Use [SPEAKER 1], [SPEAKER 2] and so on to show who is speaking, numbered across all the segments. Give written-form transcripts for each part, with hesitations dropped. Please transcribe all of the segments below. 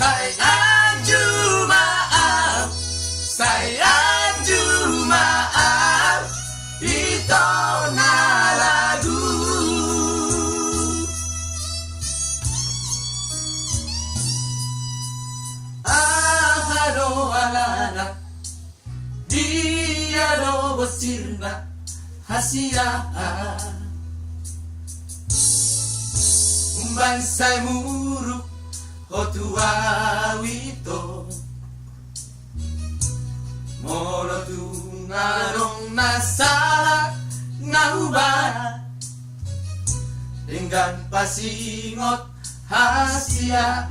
[SPEAKER 1] Sayang Jumaat, sayang Jumaat, ito na lagu. Ahado alana, diado bosirna, hasia. Bansay muruk Hotua wito Molo tungarong nasala Nahuba Dengan pasingot hasia.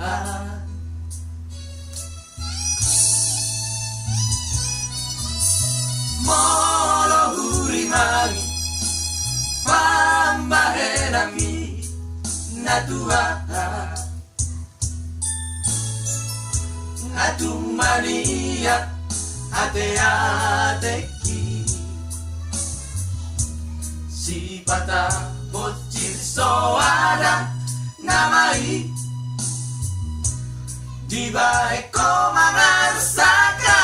[SPEAKER 1] Molo hurimani Pambahenami Natua Atumania Ate-ateki Si pata bocil soada Namai Di baik ko mangarsaka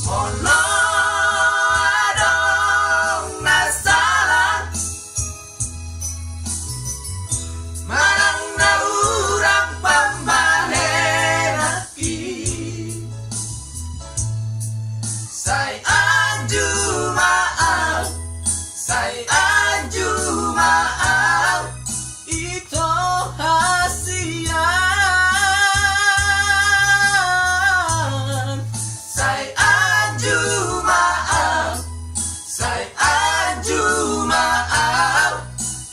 [SPEAKER 1] Molo sayang Jumaat, sayang Jumaat, ito hasian. Sayang Jumaat, sayang Jumaat,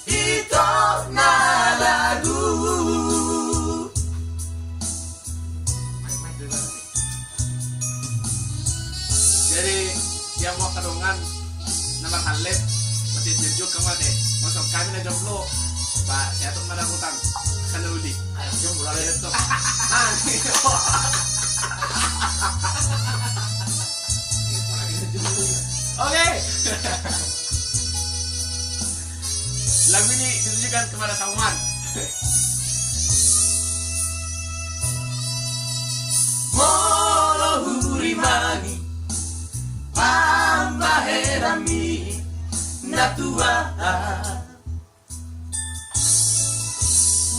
[SPEAKER 1] ito na lagu.
[SPEAKER 2] Jadi yang mau kadungan nomor halit masih jujur kemana masuk kami na jomblo pak saya tuh mana hutang kan uli
[SPEAKER 1] Ayo jom mulai itu.
[SPEAKER 2] Oke. Lagu ini ditujukan kepada Sauman.
[SPEAKER 1] Molo hurimani Pambaherami Natua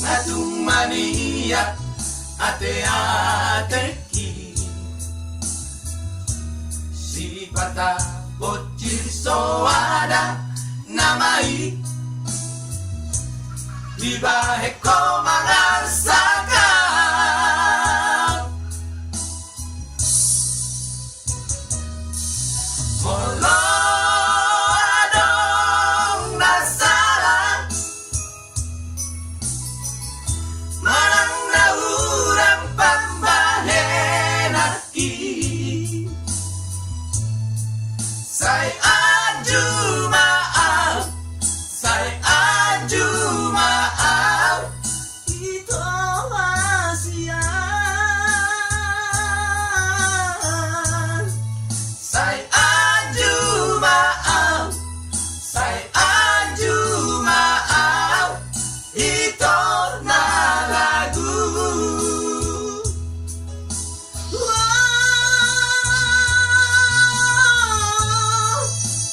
[SPEAKER 1] Natumania Ate-ateki Si pata bocil soada Namai Di baik ko mangarsaka Molo adong nasala Manang naurang pambahenaki Sayang Jumaat, sayang Jumaat, ito hasian. Sayang Jumaat, sayang Jumaat, ito na lagu.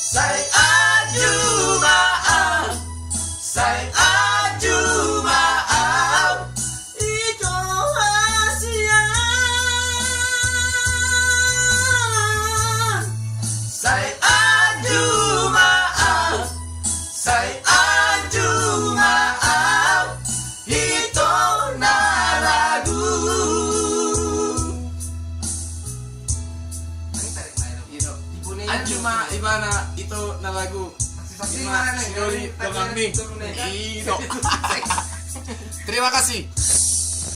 [SPEAKER 1] Sayang Jumaat, sayang Jumaat, ito hasian. Sayang Jumaat, sayang Jumaat, ito na lagu.
[SPEAKER 2] Anjuma ibana itu na lagu. Ima Sinori Dongamni. Terima kasih.